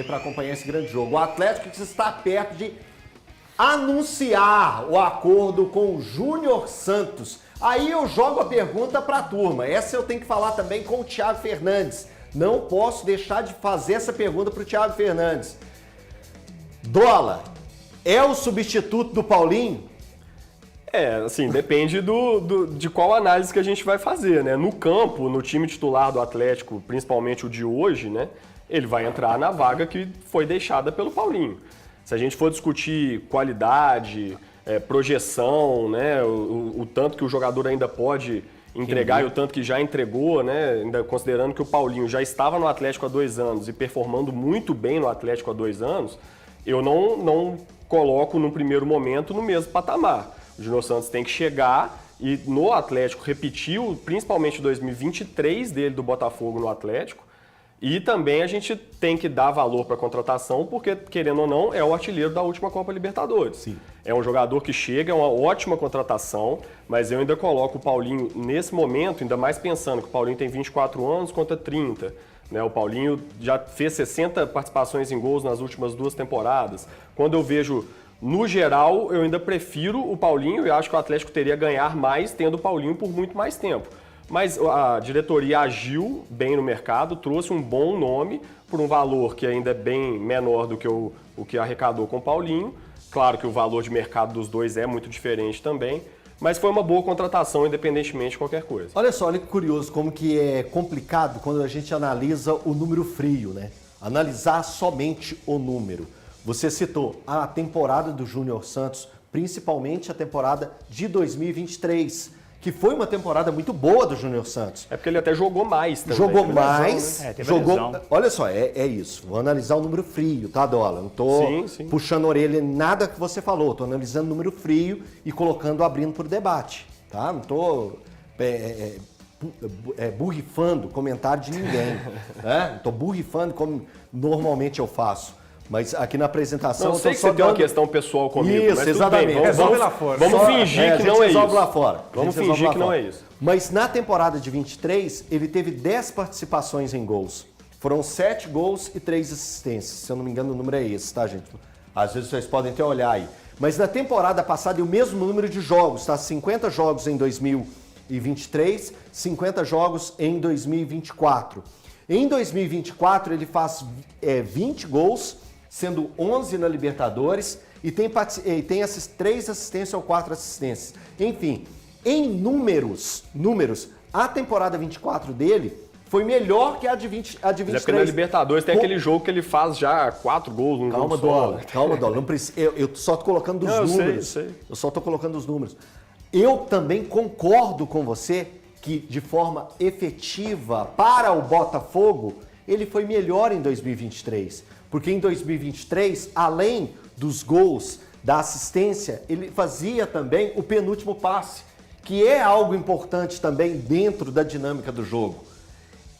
para acompanhar esse grande jogo. O Atlético que está perto de anunciar o acordo com o Júnior Santos. Aí eu jogo a pergunta para a turma. Essa eu tenho que falar também com o Thiago Fernandes. Não posso deixar de fazer essa pergunta para o Thiago Fernandes. Dola, é o substituto do Paulinho? Assim, depende de qual análise que a gente vai fazer, né? No campo, no time titular do Atlético, principalmente o de hoje, né? Ele vai entrar na vaga que foi deixada pelo Paulinho. Se a gente for discutir qualidade, projeção, né? O tanto que o jogador ainda pode entregar e o tanto que já entregou, né? Ainda considerando que o Paulinho já estava no Atlético há 2 anos e performando muito bem no Atlético há 2 anos, eu não coloco no primeiro momento no mesmo patamar. O Júnior Santos tem que chegar e no Atlético repetiu, principalmente 2023 dele do Botafogo no Atlético. E também a gente tem que dar valor para a contratação, porque, querendo ou não, é o artilheiro da última Copa Libertadores. Sim. É um jogador que chega, é uma ótima contratação, mas eu ainda coloco o Paulinho nesse momento, ainda mais pensando que o Paulinho tem 24 anos contra 30. Né? O Paulinho já fez 60 participações em gols nas últimas 2 temporadas. Quando eu vejo, no geral, eu ainda prefiro o Paulinho e acho que o Atlético teria ganhar mais tendo o Paulinho por muito mais tempo. Mas a diretoria agiu bem no mercado, trouxe um bom nome por um valor que ainda é bem menor do que o que arrecadou com o Paulinho. Claro que o valor de mercado dos dois é muito diferente também, mas foi uma boa contratação, independentemente de qualquer coisa. Olha só, olha que curioso como que é complicado quando a gente analisa o número frio, né? Analisar somente o número. Você citou a temporada do Júnior Santos, principalmente a temporada de 2023, que foi uma temporada muito boa do Júnior Santos. É porque ele até jogou mais também. Jogou mais, lesão, né? jogou. Olha só, é isso. Vou analisar o número frio, tá, Dola? Não tô puxando a orelha em nada que você falou. Tô analisando o número frio e colocando, abrindo por debate, tá? Não tô burrifando comentário de ninguém. Não tô burrifando como normalmente eu faço. Mas aqui na apresentação... Não, eu sei que você tem uma questão pessoal comigo, isso, mas exatamente. Resolve lá fora. Vamos fingir que não é isso. Lá fora. Vamos fingir que não é isso. Mas na temporada de 23, ele teve 10 participações em gols. Foram 7 gols e 3 assistências. Se eu não me engano, o número é esse, tá, gente? Às vezes vocês podem até olhar aí. Mas na temporada passada, é o mesmo número de jogos, tá? 50 jogos em 2023, 50 jogos em 2024. Em 2024, ele faz 20 gols, sendo 11 na Libertadores, e tem 3 assistências ou 4 assistências. Enfim, em números, a temporada 24 dele foi melhor que a de 23. Mas é porque na Libertadores tem aquele jogo que ele faz já 4 gols num jogo só. Calma, Dola. Não precisa, eu só estou colocando os números. Sei. Eu só estou colocando os números. Eu também concordo com você que, de forma efetiva, para o Botafogo, ele foi melhor em 2023. Porque em 2023, além dos gols, da assistência, ele fazia também o penúltimo passe, que é algo importante também dentro da dinâmica do jogo.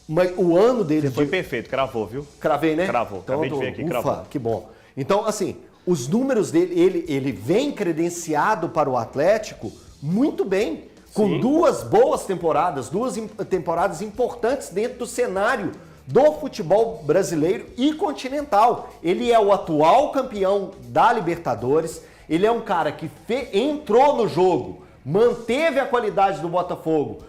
Mas o ano dele foi perfeito, cravou, viu? Cravei, né? Cravou, então, acabei de ver aqui, cravou. Que bom. Então, assim, os números dele, ele vem credenciado para o Atlético muito bem, com 2 boas temporadas, 2 temporadas importantes dentro do cenário do futebol brasileiro e continental. Ele é o atual campeão da Libertadores, ele é um cara que entrou no jogo, manteve a qualidade do Botafogo,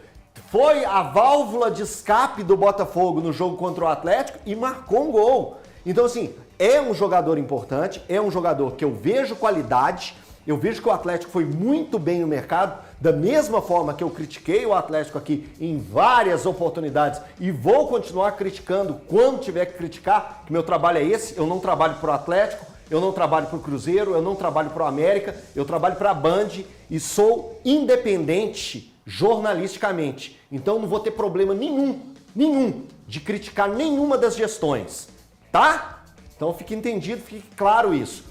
foi a válvula de escape do Botafogo no jogo contra o Atlético e marcou um gol. Então, assim, é um jogador importante, é um jogador que eu vejo qualidade, eu vejo que o Atlético foi muito bem no mercado, da mesma forma que eu critiquei o Atlético aqui em várias oportunidades e vou continuar criticando quando tiver que criticar, que meu trabalho é esse, eu não trabalho para o Atlético, eu não trabalho para o Cruzeiro, eu não trabalho para o América, eu trabalho para a Band e sou independente jornalisticamente. Então não vou ter problema nenhum de criticar nenhuma das gestões, tá? Então fique entendido, fique claro isso.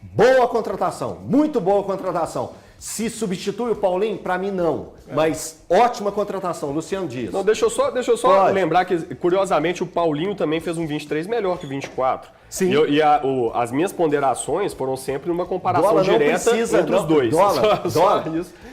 Boa contratação, muito boa contratação. Se substitui o Paulinho? Para mim, não. Mas ótima contratação, Luciano Dias. Não, deixa eu só lembrar que, curiosamente, o Paulinho também fez um 23 melhor que o 24. Sim. As minhas ponderações foram sempre uma comparação direta entre os dois.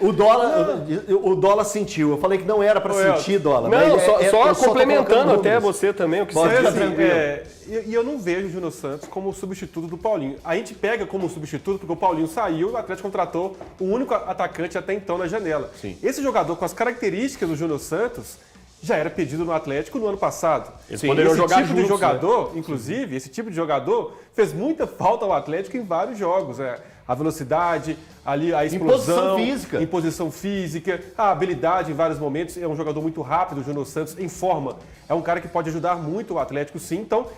O Dola sentiu. Eu falei que não era para sentir, Dola. Não, só complementando até você também, o que você disse. E eu não vejo o Júnior Santos como substituto do Paulinho. A gente pega como substituto porque o Paulinho saiu e o Atlético contratou o único atacante até então na janela. Sim. Esse jogador com as características do Júnior Santos já era pedido no Atlético no ano passado. Eles poderiam esse jogar tipo de juntos, jogador, inclusive, esse tipo de jogador fez muita falta ao Atlético em vários jogos. A velocidade, ali a explosão, imposição física, a habilidade em vários momentos. É um jogador muito rápido, o Júnior Santos, em forma. É um cara que pode ajudar muito o Atlético, sim. Então,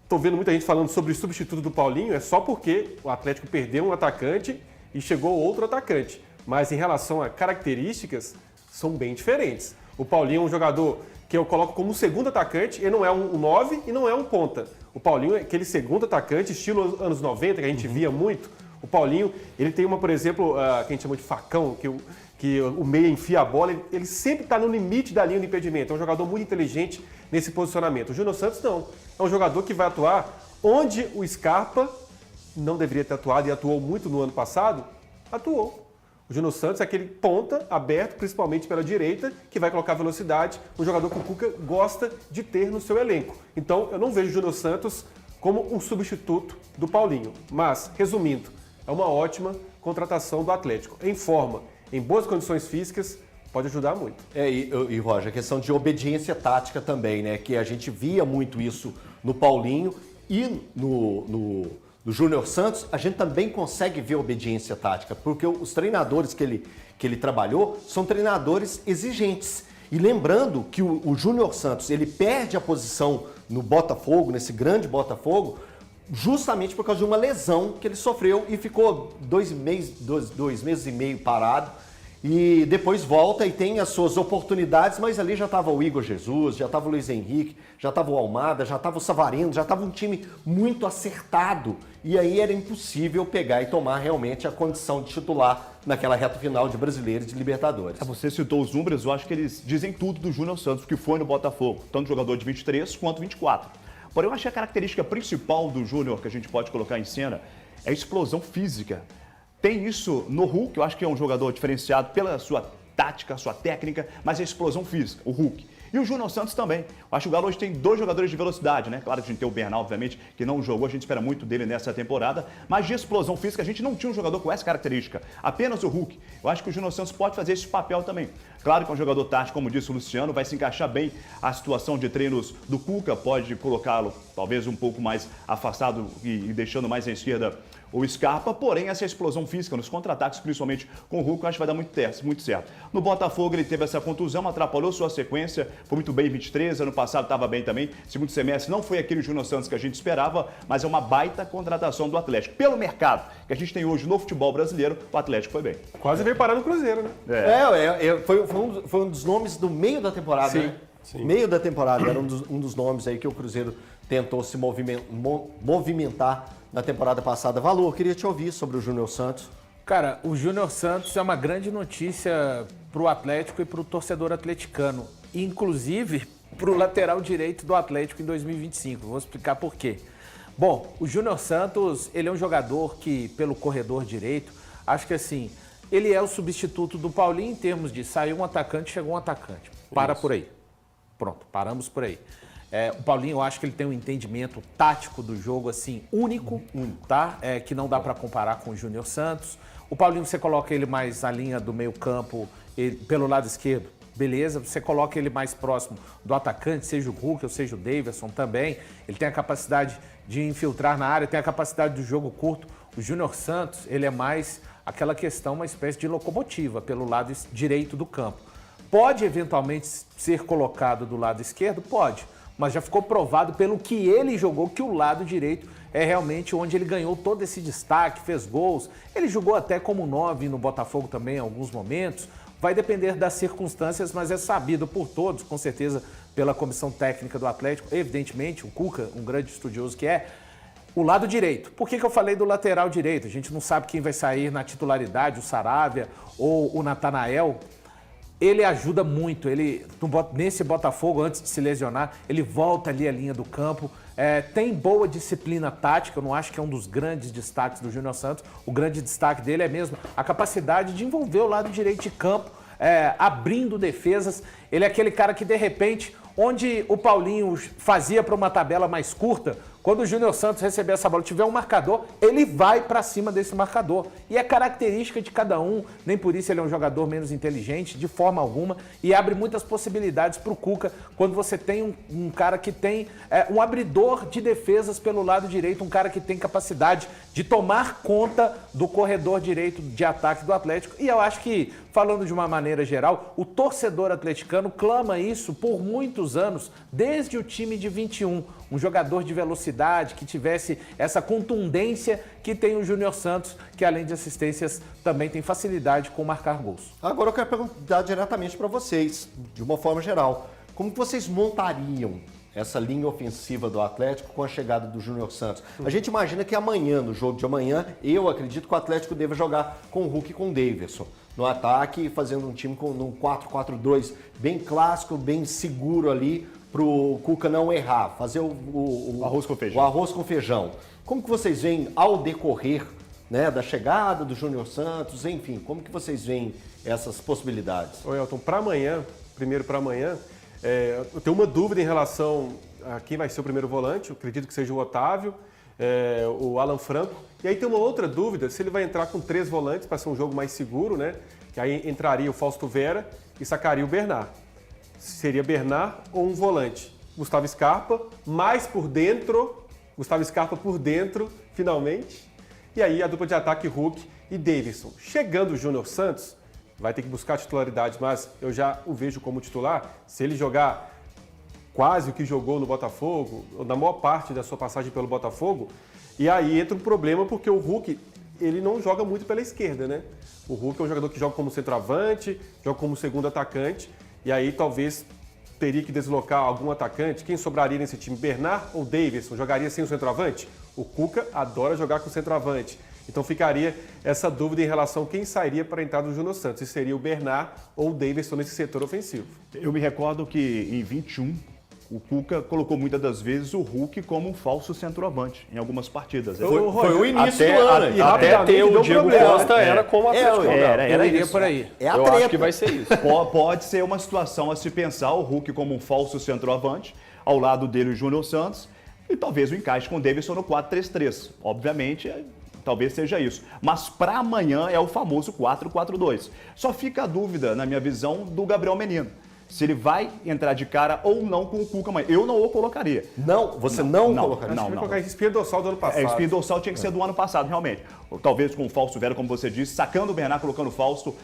estou vendo muita gente falando sobre o substituto do Paulinho, é só porque o Atlético perdeu um atacante e chegou outro atacante. Mas em relação a características, são bem diferentes. O Paulinho é um jogador que eu coloco como segundo atacante, ele não é um 9 e não é um ponta. O Paulinho é aquele segundo atacante, estilo anos 90, que a gente via muito. O Paulinho, ele tem uma, por exemplo, que a gente chama de facão, que o meia enfia a bola, ele sempre está no limite da linha de impedimento. É um jogador muito inteligente nesse posicionamento. O Júnior Santos não. É um jogador que vai atuar onde o Scarpa não deveria ter atuado e atuou muito no ano passado, atuou. O Júnior Santos é aquele ponta aberto, principalmente pela direita, que vai colocar velocidade, um jogador que o Cuca gosta de ter no seu elenco. Então, eu não vejo o Júnior Santos como um substituto do Paulinho. Mas, resumindo, é uma ótima contratação do Atlético. Em forma, em boas condições físicas, pode ajudar muito. E Roger, a questão de obediência tática também, né? Que a gente via muito isso no Paulinho e no Júnior Santos, a gente também consegue ver obediência tática, porque os treinadores que ele trabalhou são treinadores exigentes. E lembrando que o Júnior Santos, ele perde a posição no Botafogo, nesse grande Botafogo, justamente por causa de uma lesão que ele sofreu e ficou 2 meses e meio parado. E depois volta e tem as suas oportunidades, mas ali já estava o Igor Jesus, já estava o Luiz Henrique, já estava o Almada, já estava o Savarino, já estava um time muito acertado. E aí era impossível pegar e tomar realmente a condição de titular naquela reta final de Brasileiros e de Libertadores. Você citou os números, eu acho que eles dizem tudo do Júnior Santos, que foi no Botafogo, tanto jogador de 23 quanto 24. Porém, eu acho que a característica principal do Júnior que a gente pode colocar em cena é a explosão física. Tem isso no Hulk, eu acho que é um jogador diferenciado pela sua tática, sua técnica, mas a explosão física, o Hulk. E o Júnior Santos também. Eu acho que o Galo hoje tem 2 jogadores de velocidade, né? Claro que a gente tem o Bernal, obviamente, que não jogou, a gente espera muito dele nessa temporada, mas de explosão física a gente não tinha um jogador com essa característica, apenas o Hulk. Eu acho que o Júnior Santos pode fazer esse papel também. Claro que é um jogador tático, como disse o Luciano, vai se encaixar bem a situação de treinos do Cuca, pode colocá-lo talvez um pouco mais afastado e deixando mais à esquerda o Scarpa, porém essa explosão física nos contra-ataques, principalmente com o Hulk, eu acho que vai dar muito certo. No Botafogo ele teve essa contusão, atrapalhou sua sequência, foi muito bem em 23, ano passado estava bem também, segundo semestre não foi aquele Júnior Santos que a gente esperava, mas é uma baita contratação do Atlético. Pelo mercado que a gente tem hoje no futebol brasileiro, o Atlético foi bem. Quase veio parar no Cruzeiro, né? Foi um dos nomes do meio da temporada, Sim. né? Sim. Meio da temporada, era um dos nomes aí que o Cruzeiro tentou se movimentar na temporada passada. Valor, eu queria te ouvir sobre o Júnior Santos. Cara, o Júnior Santos é uma grande notícia para o Atlético e para o torcedor atleticano. Inclusive para o lateral direito do Atlético em 2025. Vou explicar por quê. Bom, o Júnior Santos, ele é um jogador que, pelo corredor direito, acho que assim, ele é o substituto do Paulinho em termos de saiu um atacante, chegou um atacante. Para por aí. Pronto, paramos por aí. O Paulinho, eu acho que ele tem um entendimento tático do jogo, assim, único, tá? Que não dá para comparar com o Júnior Santos. O Paulinho, você coloca ele mais na linha do meio campo, pelo lado esquerdo, beleza. Você coloca ele mais próximo do atacante, seja o Hulk ou seja o Davidson também. Ele tem a capacidade de infiltrar na área, tem a capacidade do jogo curto. O Júnior Santos, ele é mais aquela questão, uma espécie de locomotiva pelo lado direito do campo. Pode, eventualmente, ser colocado do lado esquerdo? Pode. Mas já ficou provado pelo que ele jogou que o lado direito é realmente onde ele ganhou todo esse destaque, fez gols. Ele jogou até como 9 no Botafogo também em alguns momentos. Vai depender das circunstâncias, mas é sabido por todos, com certeza pela comissão técnica do Atlético, evidentemente, o Cuca, um grande estudioso que é, o lado direito. Por que eu falei do lateral direito? A gente não sabe quem vai sair na titularidade, o Saravia ou o Natanael. Ele ajuda muito, nesse Botafogo, antes de se lesionar, ele volta ali a linha do campo, tem boa disciplina tática, eu não acho que é um dos grandes destaques do Júnior Santos, o grande destaque dele é mesmo a capacidade de envolver o lado direito de campo, abrindo defesas, ele é aquele cara que de repente onde o Paulinho fazia para uma tabela mais curta, quando o Júnior Santos receber essa bola, tiver um marcador, ele vai para cima desse marcador. E é característica de cada um, nem por isso ele é um jogador menos inteligente, de forma alguma, e abre muitas possibilidades para o Cuca quando você tem um cara que tem um abridor de defesas pelo lado direito, um cara que tem capacidade de tomar conta do corredor direito de ataque do Atlético. E eu acho que, falando de uma maneira geral, o torcedor atleticano clama isso por muitos anos, desde o time de 21. Um jogador de velocidade, que tivesse essa contundência que tem o Júnior Santos, que além de assistências também tem facilidade com marcar gols. Agora eu quero perguntar diretamente para vocês, de uma forma geral. Como que vocês montariam essa linha ofensiva do Atlético com a chegada do Júnior Santos? A gente imagina que amanhã, no jogo de amanhã, eu acredito que o Atlético deva jogar com o Hulk e com o Daverson no ataque, fazendo um time com um 4-4-2 bem clássico, bem seguro ali, para o Cuca não errar, fazer o arroz com feijão. O arroz com feijão. Como que vocês veem ao decorrer, né, da chegada do Júnior Santos, enfim, como que vocês veem essas possibilidades? Ô Elton, para amanhã, primeiro para amanhã, eu tenho uma dúvida em relação a quem vai ser o primeiro volante. Eu acredito que seja o Otávio, o Alan Franco. E aí tem uma outra dúvida, se ele vai entrar com 3 volantes para ser um jogo mais seguro, né? Que aí entraria o Fausto Vera e sacaria o Bernard. Seria Bernard ou um volante? Gustavo Scarpa, mais por dentro, Gustavo Scarpa por dentro, finalmente. E aí a dupla de ataque Hulk e Daverson. Chegando o Júnior Santos, vai ter que buscar titularidade, mas eu já o vejo como titular. Se ele jogar quase o que jogou no Botafogo, ou na maior parte da sua passagem pelo Botafogo, e aí entra um problema porque o Hulk, ele não joga muito pela esquerda, né? O Hulk é um jogador que joga como centroavante, joga como segundo atacante, e aí talvez teria que deslocar algum atacante. Quem sobraria nesse time? Bernard ou Daverson? Jogaria sem o centroavante? O Cuca adora jogar com o centroavante. Então ficaria essa dúvida em relação a quem sairia para a entrada do Júnior Santos. Se seria o Bernard ou o Daverson nesse setor ofensivo. Eu me recordo que em 21, o Cuca colocou muitas das vezes o Hulk como um falso centroavante em algumas partidas. Foi o início do ano. Até ter o Diego Costa era como Atlético. Era iria isso. por aí. Eu acho que vai ser isso. Pode ser uma situação a se pensar, o Hulk como um falso centroavante, ao lado dele o Júnior Santos, e talvez o encaixe com o Daverson no 4-3-3. Obviamente, talvez seja isso. Mas para amanhã é o famoso 4-4-2. Só fica a dúvida, na minha visão, do Gabriel Menino. Se ele vai entrar de cara ou não com o Cuca amanhã. Eu não o colocaria. Não, você não colocaria? Acho que vai colocar espinha dorsal do ano passado. A espinha dorsal tinha que ser do ano passado, realmente. Talvez com o Fausto Vera, como você disse, sacando o Bernard, colocando o Fausto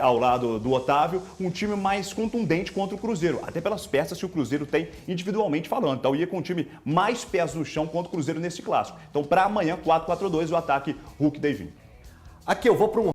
ao lado do Otávio, um time mais contundente contra o Cruzeiro, até pelas peças que o Cruzeiro tem individualmente falando. Então ia com um time mais pés no chão contra o Cruzeiro nesse clássico. Então para amanhã, 4-4-2, o ataque Hulk Davinho. Aqui eu vou para um